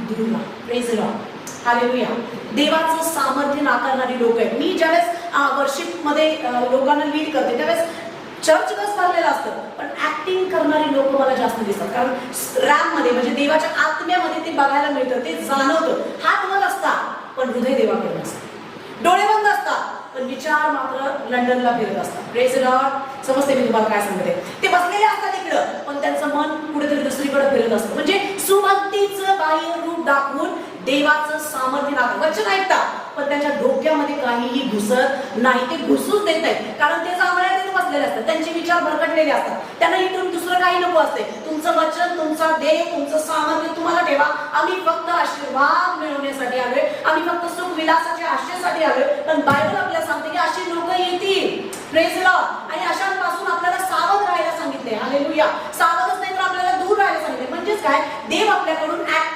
दूर राहा. Praise the Lord. Hallelujah. देवाचं सामर्थ्य नाकारणारी लोक आहेत. मी ज्यावेळेस वर्शिप मध्ये लोकांना लीड करते त्यावेळेस चर्च बस भरलेलं असतं, पण ऍक्टिंग करणारी लोक मला जास्त दिसतात. कारण रॅम मध्ये म्हणजे देवाच्या आत्म्यामध्ये ते बघायला मिळतं, ते जाणवतं. हात वर असतात पण हृदय देवाकडे नसतं. डोळे बंद असतात पण विचार मात्र लंडनला फिरत असतात. Praise the Lord. समजते मी तुम्हाला काय सांगते. ते बसलेले असतात इकडं पण त्यांचं मन कुठेतरी दुसरीकडे फिरत असतं. म्हणजे सुभक्तीचं बाह्य रूप दाखवून देवाचं सामर्थ्य दाखवून वचन ऐकतात पण त्यांच्या डोक्यामध्ये काहीही घुसत नाही. ते घुसूच देत नाहीत कारण ते जांभळ्या तिथे बसलेले असतात. त्यांचे विचार भरकटलेले असतात. त्यांना इथून दुसरं काही नको असते. तुमचं वचन, तुमचा देव, तुमचं सामर्थ्य तुम्हाला ठेवा. आम्ही फक्त आशीर्वाद मिळवण्यासाठी आलोय. आम्ही फक्त सुख विलासाच्या आशेसाठी आलोय. पण बायबल आपल्याला सांगते की अशी लोक येतील. Praise the Lord. आणि अशांपासून आपल्याला सावध राहायला सांगितले. हालेलुया. सावधच नाही तर आपल्याला दूर राहायला सांगितले. म्हणजेच काय, देव आपल्याकडून ऍक्ट